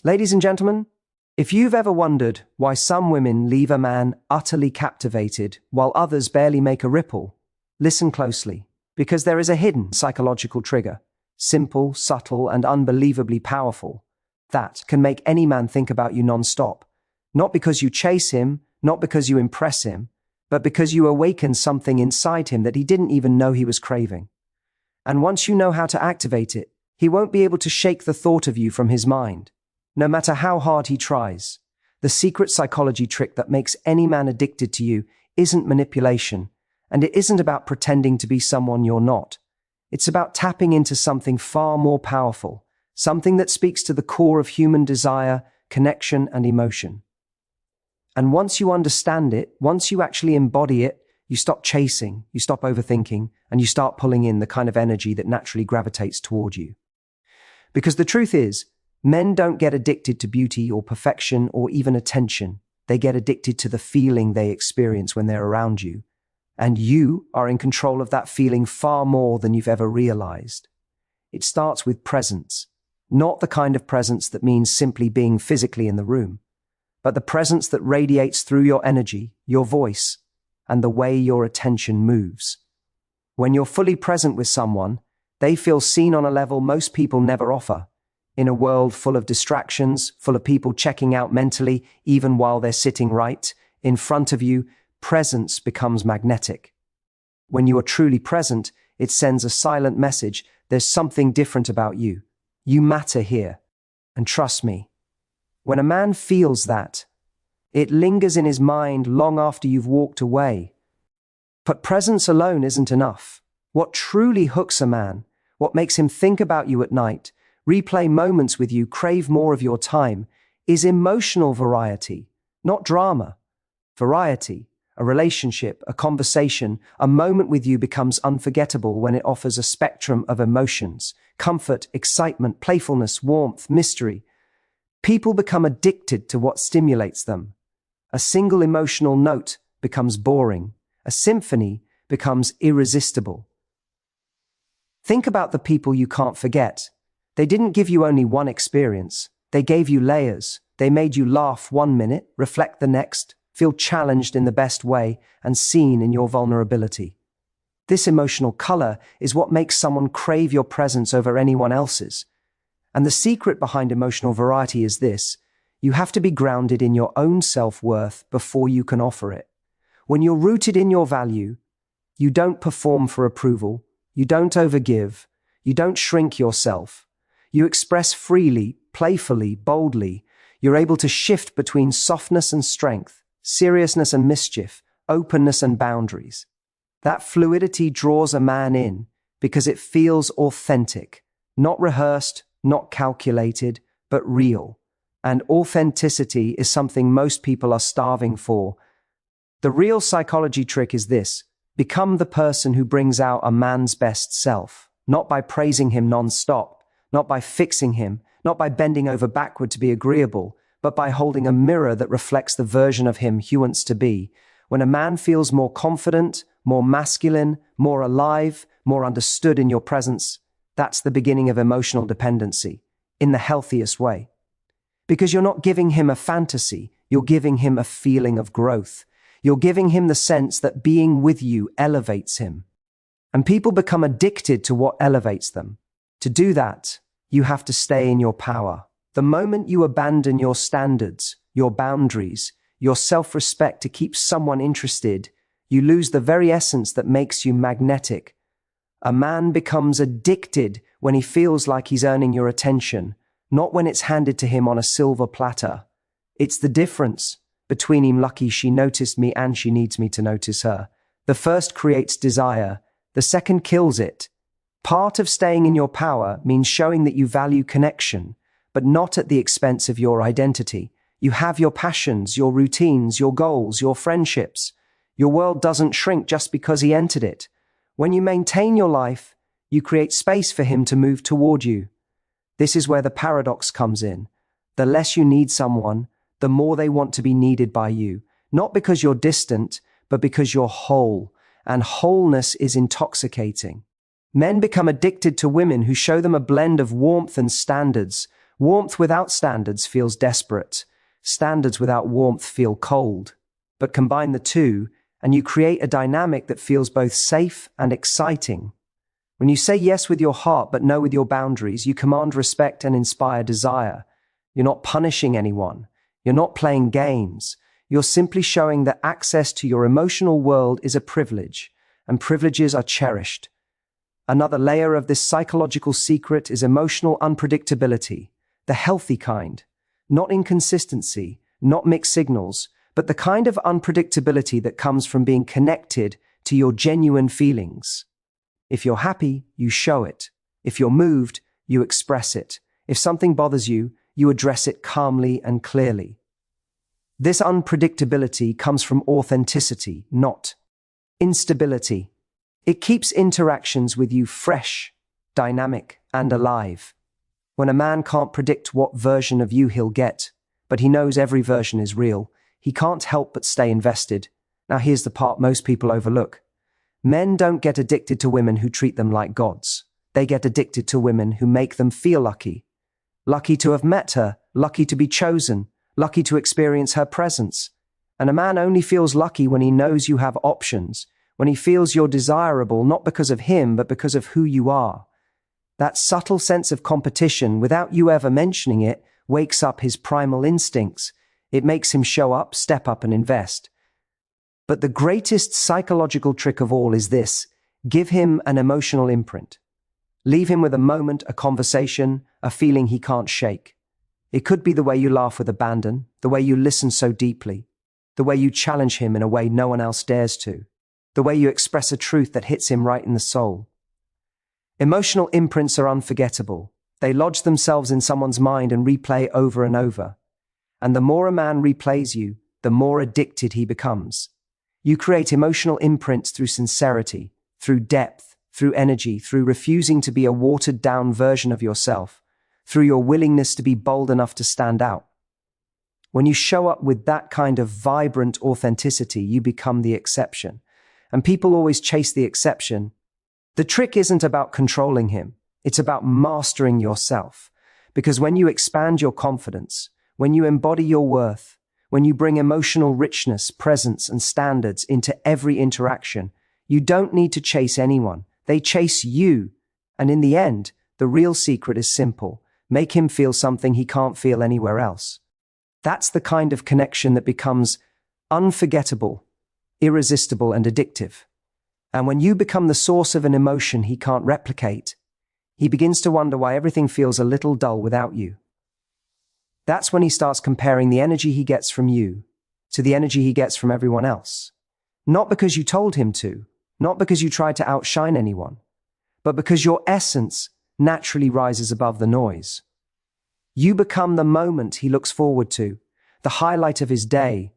Ladies and gentlemen, if you've ever wondered why some women leave a man utterly captivated while others barely make a ripple, listen closely, because there is a hidden psychological trigger, simple, subtle, and unbelievably powerful, that can make any man think about you non-stop. Not because you chase him, not because you impress him, but because you awaken something inside him that he didn't even know he was craving. And once you know how to activate it, he won't be able to shake the thought of you from his mind, no matter how hard he tries. The secret psychology trick that makes any man addicted to you isn't manipulation, and it isn't about pretending to be someone you're not. It's about tapping into something far more powerful, something that speaks to the core of human desire, connection, and emotion. And once you understand it, once you actually embody it, you stop chasing, you stop overthinking, and you start pulling in the kind of energy that naturally gravitates toward you. Because the truth is, men don't get addicted to beauty or perfection or even attention. They get addicted to the feeling they experience when they're around you. And you are in control of that feeling far more than you've ever realized. It starts with presence, not the kind of presence that means simply being physically in the room, but the presence that radiates through your energy, your voice, and the way your attention moves. When you're fully present with someone, they feel seen on a level most people never offer. In a world full of distractions, full of people checking out mentally, even while they're sitting right in front of you, presence becomes magnetic. When you are truly present, it sends a silent message. There's something different about you. You matter here. And trust me, when a man feels that, it lingers in his mind long after you've walked away. But presence alone isn't enough. What truly hooks a man, what makes him think about you at night, replay moments with you, crave more of your time, is emotional variety, not drama. Variety, a relationship, a conversation, a moment with you becomes unforgettable when it offers a spectrum of emotions, comfort, excitement, playfulness, warmth, mystery. People become addicted to what stimulates them. A single emotional note becomes boring. A symphony becomes irresistible. Think about the people you can't forget. They didn't give you only one experience. They gave you layers. They made you laugh 1 minute, reflect the next, feel challenged in the best way, and seen in your vulnerability. This emotional color is what makes someone crave your presence over anyone else's. And the secret behind emotional variety is this: you have to be grounded in your own self-worth before you can offer it. When you're rooted in your value, you don't perform for approval, you don't overgive, you don't shrink yourself. You express freely, playfully, boldly. You're able to shift between softness and strength, seriousness and mischief, openness and boundaries. That fluidity draws a man in because it feels authentic, not rehearsed, not calculated, but real. And authenticity is something most people are starving for. The real psychology trick is this: become the person who brings out a man's best self, not by praising him non-stop, not by fixing him, not by bending over backward to be agreeable, but by holding a mirror that reflects the version of him he wants to be. When a man feels more confident, more masculine, more alive, more understood in your presence, that's the beginning of emotional dependency, in the healthiest way. Because you're not giving him a fantasy, you're giving him a feeling of growth. You're giving him the sense that being with you elevates him. And people become addicted to what elevates them. To do that, you have to stay in your power. The moment you abandon your standards, your boundaries, your self-respect to keep someone interested, you lose the very essence that makes you magnetic. A man becomes addicted when he feels like he's earning your attention, not when it's handed to him on a silver platter. It's the difference between "I'm lucky she noticed me and she needs me to notice her." The first creates desire, the second kills it. Part of staying in your power means showing that you value connection, but not at the expense of your identity. You have your passions, your routines, your goals, your friendships. Your world doesn't shrink just because he entered it. When you maintain your life, you create space for him to move toward you. This is where the paradox comes in. The less you need someone, the more they want to be needed by you. Not because you're distant, but because you're whole. And wholeness is intoxicating. Men become addicted to women who show them a blend of warmth and standards, Warmth without standards feels desperate. Standards without warmth feel cold. But combine the two, and you create a dynamic that feels both safe and exciting. When you say yes with your heart but no with your boundaries, you command respect and inspire desire. You're not punishing anyone. You're not playing games. You're simply showing that access to your emotional world is a privilege, and privileges are cherished. Another layer of this psychological secret is emotional unpredictability, the healthy kind. Not inconsistency, not mixed signals, but the kind of unpredictability that comes from being connected to your genuine feelings. If you're happy, you show it. If you're moved, you express it. If something bothers you, you address it calmly and clearly. This unpredictability comes from authenticity, not instability. It keeps interactions with you fresh, dynamic, and alive. When a man can't predict what version of you he'll get, but he knows every version is real, he can't help but stay invested. Now here's the part most people overlook. Men don't get addicted to women who treat them like gods. They get addicted to women who make them feel lucky. Lucky to have met her, lucky to be chosen, lucky to experience her presence. And a man only feels lucky when he knows you have options, when he feels you're desirable not because of him but because of who you are. That subtle sense of competition, without you ever mentioning it, wakes up his primal instincts. It makes him show up, step up, and invest. But the greatest psychological trick of all is this: give him an emotional imprint. Leave him with a moment, a conversation, a feeling he can't shake. It could be the way you laugh with abandon, the way you listen so deeply, the way you challenge him in a way no one else dares to, the way you express a truth that hits him right in the soul. Emotional imprints are unforgettable. They lodge themselves in someone's mind and replay over and over. And the more a man replays you, the more addicted he becomes. You create emotional imprints through sincerity, through depth, through energy, through refusing to be a watered-down version of yourself, through your willingness to be bold enough to stand out. When you show up with that kind of vibrant authenticity, you become the exception. And people always chase the exception. The trick isn't about controlling him. It's about mastering yourself. Because when you expand your confidence, when you embody your worth, when you bring emotional richness, presence, and standards into every interaction, you don't need to chase anyone. They chase you. And in the end, the real secret is simple. Make him feel something he can't feel anywhere else. That's the kind of connection that becomes unforgettable, irresistible, and addictive. And when you become the source of an emotion he can't replicate, he begins to wonder why everything feels a little dull without you. That's when he starts comparing the energy he gets from you to the energy he gets from everyone else. Not because you told him to, not because you tried to outshine anyone, but because your essence naturally rises above the noise. You become the moment he looks forward to, the highlight of his day,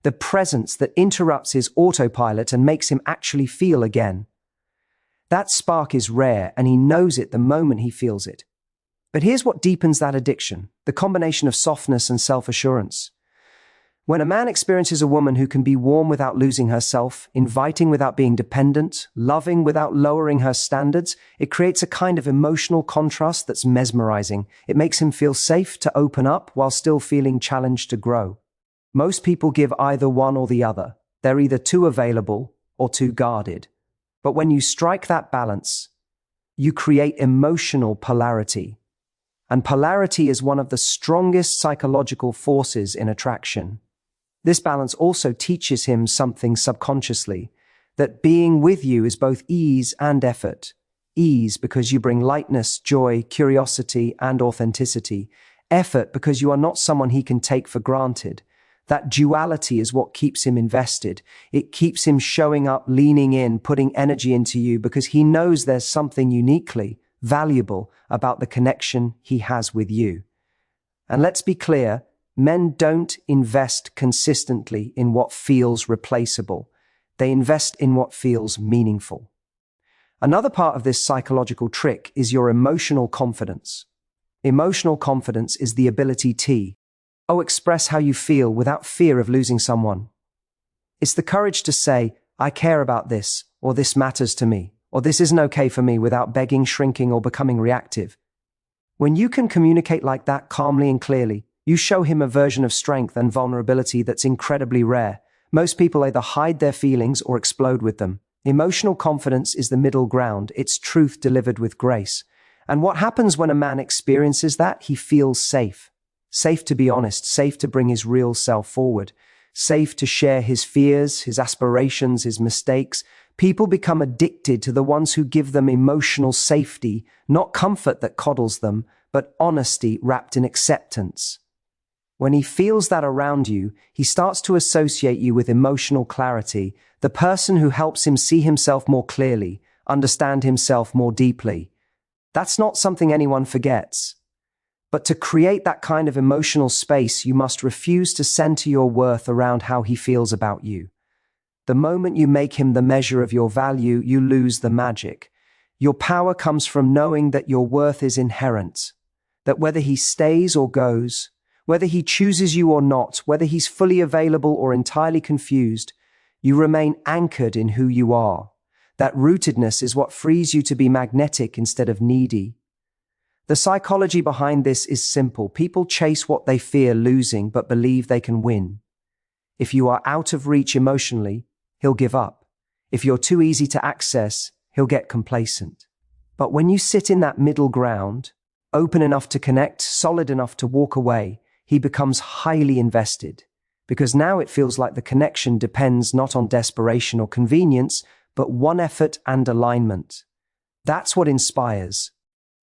the presence that interrupts his autopilot and makes him actually feel again. That spark is rare, and he knows it the moment he feels it. But here's what deepens that addiction: the combination of softness and self-assurance. When a man experiences a woman who can be warm without losing herself, inviting without being dependent, loving without lowering her standards, it creates a kind of emotional contrast that's mesmerizing. It makes him feel safe to open up while still feeling challenged to grow. Most people give either one or the other. They're either too available or too guarded. But when you strike that balance, you create emotional polarity. And polarity is one of the strongest psychological forces in attraction. This balance also teaches him something subconsciously, that being with you is both ease and effort. Ease because you bring lightness, joy, curiosity, and authenticity. Effort because you are not someone he can take for granted. That duality is what keeps him invested. It keeps him showing up, leaning in, putting energy into you because he knows there's something uniquely valuable about the connection he has with you. And let's be clear, men don't invest consistently in what feels replaceable. They invest in what feels meaningful. Another part of this psychological trick is your emotional confidence. Emotional confidence is the ability to express how you feel without fear of losing someone. It's the courage to say, I care about this, or this matters to me, or this isn't okay for me, without begging, shrinking, or becoming reactive. When you can communicate like that calmly and clearly, you show him a version of strength and vulnerability that's incredibly rare. Most people either hide their feelings or explode with them. Emotional confidence is the middle ground. It's truth delivered with grace. And what happens when a man experiences that? He feels safe. Safe to be honest, safe to bring his real self forward, safe to share his fears, his aspirations, his mistakes. People become addicted to the ones who give them emotional safety, not comfort that coddles them, but honesty wrapped in acceptance. When he feels that around you, he starts to associate you with emotional clarity, the person who helps him see himself more clearly, understand himself more deeply. That's not something anyone forgets. But to create that kind of emotional space, you must refuse to center your worth around how he feels about you. The moment you make him the measure of your value, you lose the magic. Your power comes from knowing that your worth is inherent, that whether he stays or goes, whether he chooses you or not, whether he's fully available or entirely confused, you remain anchored in who you are. That rootedness is what frees you to be magnetic instead of needy. The psychology behind this is simple. People chase what they fear losing but believe they can win. If you are out of reach emotionally, he'll give up. If you're too easy to access, he'll get complacent. But when you sit in that middle ground, open enough to connect, solid enough to walk away, he becomes highly invested. Because now it feels like the connection depends not on desperation or convenience, but one effort and alignment. That's what inspires.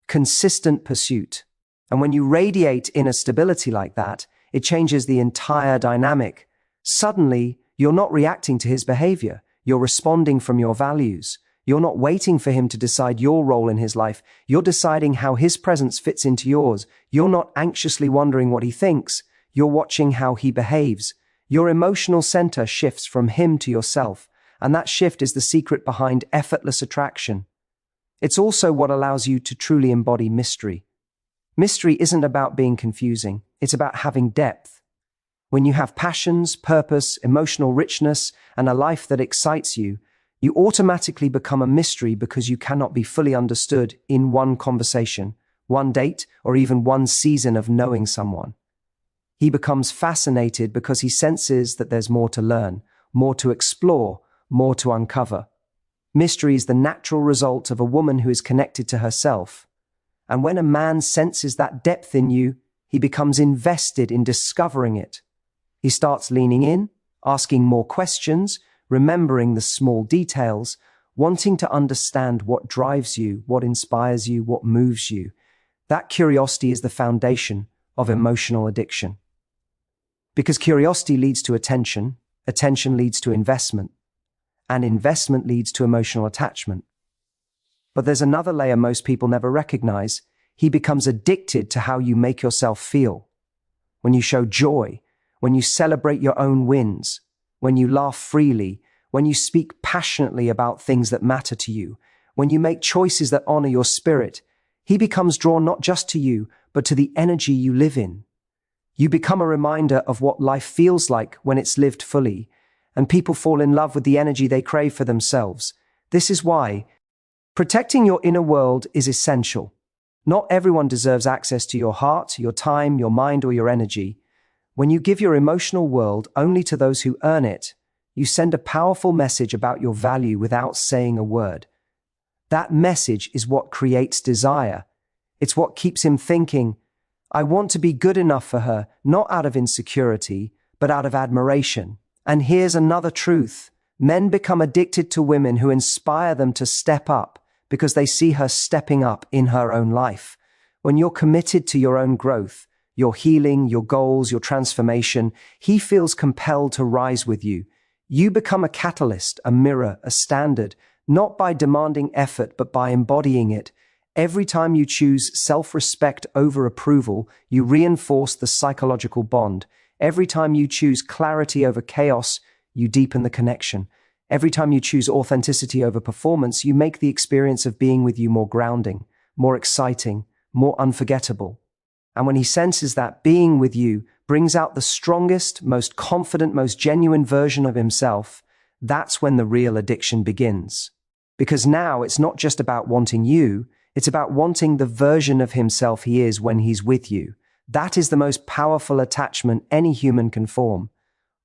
Consistent pursuit. And when you radiate inner stability like that, it changes the entire dynamic. Suddenly, you're not reacting to his behavior. You're responding from your values. You're not waiting for him to decide your role in his life. You're deciding how his presence fits into yours. You're not anxiously wondering what he thinks. You're watching how he behaves. Your emotional center shifts from him to yourself, and that shift is the secret behind effortless attraction. It's also what allows you to truly embody mystery. Mystery isn't about being confusing. It's about having depth. When you have passions, purpose, emotional richness, and a life that excites you, you automatically become a mystery because you cannot be fully understood in one conversation, one date, or even one season of knowing someone. He becomes fascinated because he senses that there's more to learn, more to explore, more to uncover. Mystery is the natural result of a woman who is connected to herself. And when a man senses that depth in you, he becomes invested in discovering it. He starts leaning in, asking more questions, remembering the small details, wanting to understand what drives you, what inspires you, what moves you. That curiosity is the foundation of emotional addiction. Because curiosity leads to attention, attention leads to investment, and investment leads to emotional attachment. But there's another layer most people never recognize. He becomes addicted to how you make yourself feel. When you show joy, when you celebrate your own wins, when you laugh freely, when you speak passionately about things that matter to you, when you make choices that honor your spirit, he becomes drawn not just to you, but to the energy you live in. You become a reminder of what life feels like when it's lived fully, and people fall in love with the energy they crave for themselves. This is why protecting your inner world is essential. Not everyone deserves access to your heart, your time, your mind, or your energy. When you give your emotional world only to those who earn it, you send a powerful message about your value without saying a word. That message is what creates desire. It's what keeps him thinking, I want to be good enough for her, not out of insecurity, but out of admiration. And here's another truth. Men become addicted to women who inspire them to step up because they see her stepping up in her own life. When you're committed to your own growth, your healing, your goals, your transformation, he feels compelled to rise with you. You become a catalyst, a mirror, a standard, not by demanding effort, but by embodying it. Every time you choose self-respect over approval, you reinforce the psychological bond. Every time you choose clarity over chaos, you deepen the connection. Every time you choose authenticity over performance, you make the experience of being with you more grounding, more exciting, more unforgettable. And when he senses that being with you brings out the strongest, most confident, most genuine version of himself, that's when the real addiction begins. Because now it's not just about wanting you, It's about wanting the version of himself he is when he's with you. That is the most powerful attachment any human can form.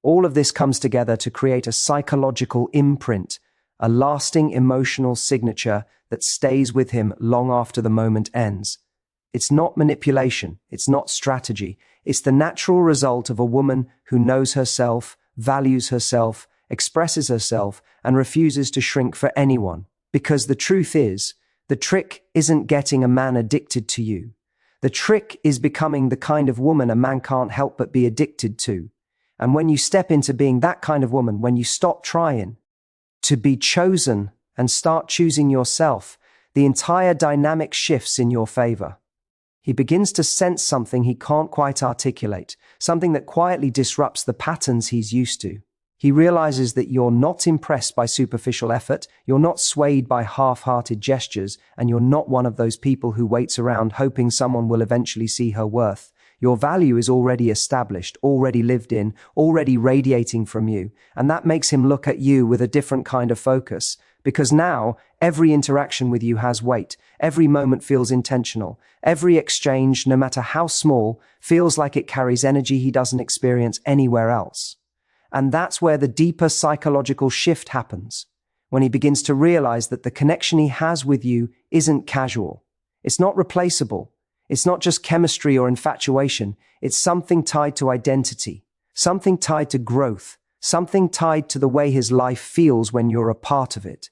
All of this comes together to create a psychological imprint, a lasting emotional signature that stays with him long after the moment ends. It's not manipulation, it's not strategy, it's the natural result of a woman who knows herself, values herself, expresses herself, and refuses to shrink for anyone. Because the truth is, the trick isn't getting a man addicted to you. The trick is becoming the kind of woman a man can't help but be addicted to. And when you step into being that kind of woman, when you stop trying to be chosen and start choosing yourself, the entire dynamic shifts in your favor. He begins to sense something he can't quite articulate, something that quietly disrupts the patterns he's used to. He realizes that you're not impressed by superficial effort, you're not swayed by half-hearted gestures, and you're not one of those people who waits around hoping someone will eventually see her worth. Your value is already established, already lived in, already radiating from you, and that makes him look at you with a different kind of focus, because now every interaction with you has weight, every moment feels intentional, every exchange, no matter how small, feels like it carries energy he doesn't experience anywhere else. And that's where the deeper psychological shift happens, when he begins to realize that the connection he has with you isn't casual. It's not replaceable. It's not just chemistry or infatuation. It's something tied to identity, something tied to growth, something tied to the way his life feels when you're a part of it.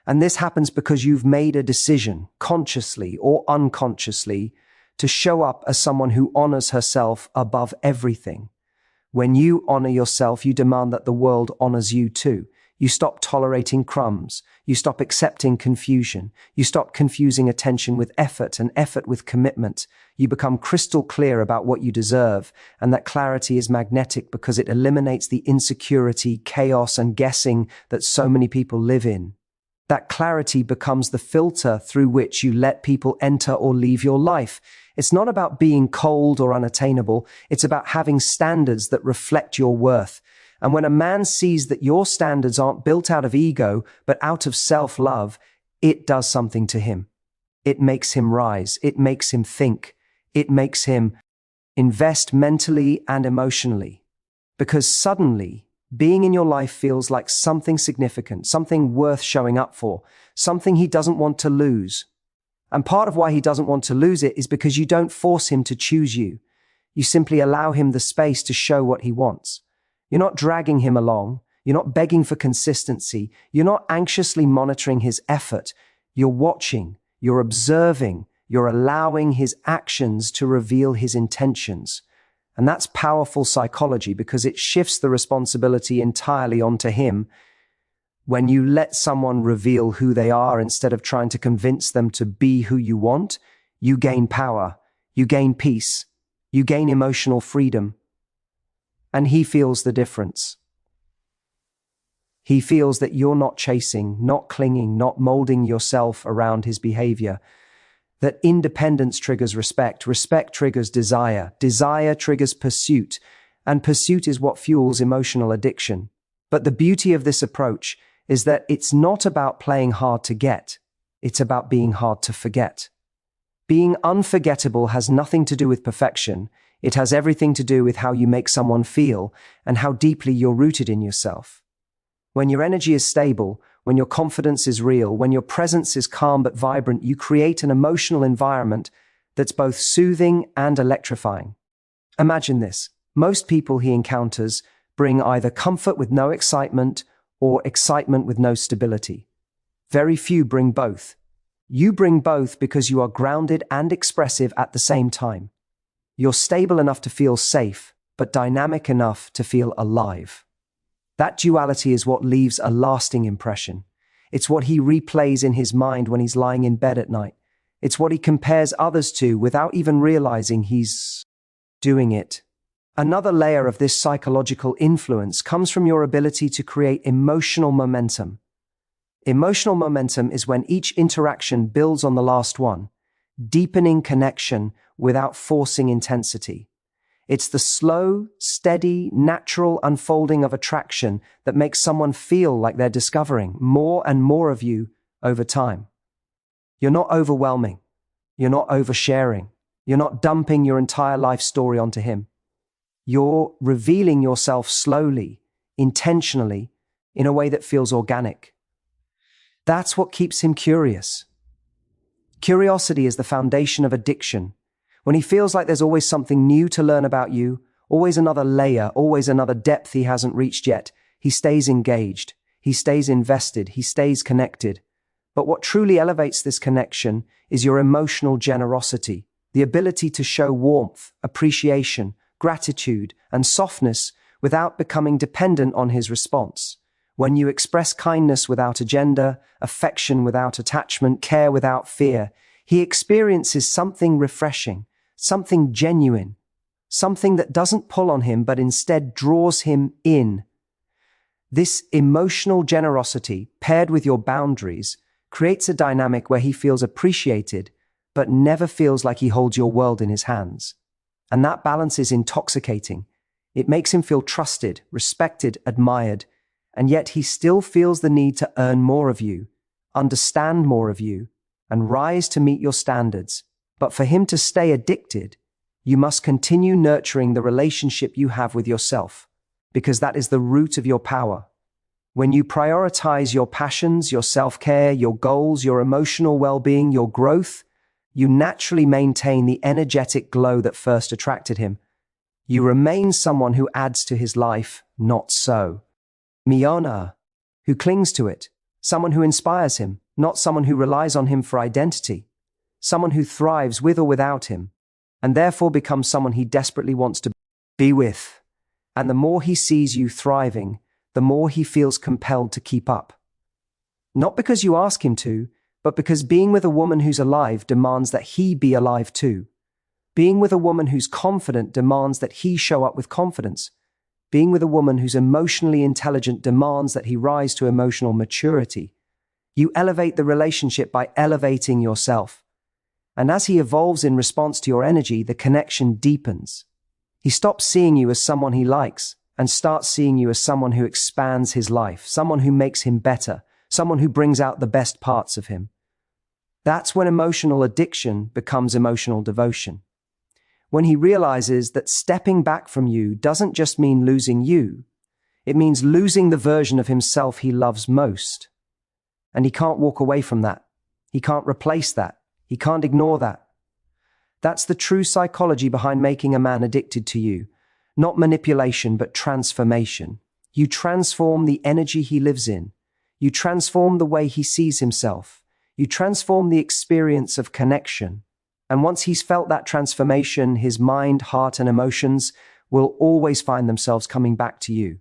And this happens because you've made a decision, consciously or unconsciously, to show up as someone who honors herself above everything. When you honor yourself, you demand that the world honors you too. You stop tolerating crumbs. You stop accepting confusion. You stop confusing attention with effort and effort with commitment. You become crystal clear about what you deserve, and that clarity is magnetic because it eliminates the insecurity, chaos, and guessing that so many people live in. That clarity becomes the filter through which you let people enter or leave your life. It's not about being cold or unattainable. It's about having standards that reflect your worth. And when a man sees that your standards aren't built out of ego, but out of self-love, it does something to him. It makes him rise. It makes him think. It makes him invest mentally and emotionally. Because suddenly, being in your life feels like something significant, something worth showing up for, something he doesn't want to lose. And part of why he doesn't want to lose it is because you don't force him to choose you. You simply allow him the space to show what he wants. You're not dragging him along. You're not begging for consistency. You're not anxiously monitoring his effort. You're watching. You're observing. You're allowing his actions to reveal his intentions. And that's powerful psychology because it shifts the responsibility entirely onto him. When you let someone reveal who they are instead of trying to convince them to be who you want, you gain power, you gain peace, you gain emotional freedom. And he feels the difference. He feels that you're not chasing, not clinging, not molding yourself around his behavior. That independence triggers respect, respect triggers desire, desire triggers pursuit, and pursuit is what fuels emotional addiction. But the beauty of this approach is that it's not about playing hard to get, it's about being hard to forget. Being unforgettable has nothing to do with perfection, it has everything to do with how you make someone feel and how deeply you're rooted in yourself. When your energy is stable, when your confidence is real, when your presence is calm but vibrant, you create an emotional environment that's both soothing and electrifying. Imagine this. Most people he encounters bring either comfort with no excitement or excitement with no stability. Very few bring both. You bring both because you are grounded and expressive at the same time. You're stable enough to feel safe, but dynamic enough to feel alive. That duality is what leaves a lasting impression. It's what he replays in his mind when he's lying in bed at night. It's what he compares others to without even realizing he's doing it. Another layer of this psychological influence comes from your ability to create emotional momentum. Emotional momentum is when each interaction builds on the last one, deepening connection without forcing intensity. It's the slow, steady, natural unfolding of attraction that makes someone feel like they're discovering more and more of you over time. You're not overwhelming. You're not oversharing. You're not dumping your entire life story onto him. You're revealing yourself slowly, intentionally, in a way that feels organic. That's what keeps him curious. Curiosity is the foundation of addiction. When he feels like there's always something new to learn about you, always another layer, always another depth he hasn't reached yet, he stays engaged, he stays invested, he stays connected. But what truly elevates this connection is your emotional generosity, the ability to show warmth, appreciation, gratitude, and softness without becoming dependent on his response. When you express kindness without agenda, affection without attachment, care without fear, he experiences something refreshing, something genuine, something that doesn't pull on him but instead draws him in. This emotional generosity, paired with your boundaries, creates a dynamic where he feels appreciated but never feels like he holds your world in his hands. And that balance is intoxicating. It makes him feel trusted, respected, admired, and yet he still feels the need to earn more of you, understand more of you, and rise to meet your standards. But for him to stay addicted, you must continue nurturing the relationship you have with yourself, because that is the root of your power. When you prioritize your passions, your self-care, your goals, your emotional well-being, your growth, you naturally maintain the energetic glow that first attracted him. You remain someone who adds to his life, not so. Miona, who clings to it, someone who inspires him, not someone who relies on him for identity, someone who thrives with or without him, and therefore becomes someone he desperately wants to be with. And the more he sees you thriving, the more he feels compelled to keep up. Not because you ask him to, but because being with a woman who's alive demands that he be alive too. Being with a woman who's confident demands that he show up with confidence. Being with a woman who's emotionally intelligent demands that he rise to emotional maturity. You elevate the relationship by elevating yourself. And as he evolves in response to your energy, the connection deepens. He stops seeing you as someone he likes and starts seeing you as someone who expands his life, someone who makes him better, someone who brings out the best parts of him. That's when emotional addiction becomes emotional devotion. When he realizes that stepping back from you doesn't just mean losing you, it means losing the version of himself he loves most. And he can't walk away from that. He can't replace that. He can't ignore that. That's the true psychology behind making a man addicted to you. Not manipulation, but transformation. You transform the energy he lives in. You transform the way he sees himself. You transform the experience of connection. And once he's felt that transformation, his mind, heart, and emotions will always find themselves coming back to you.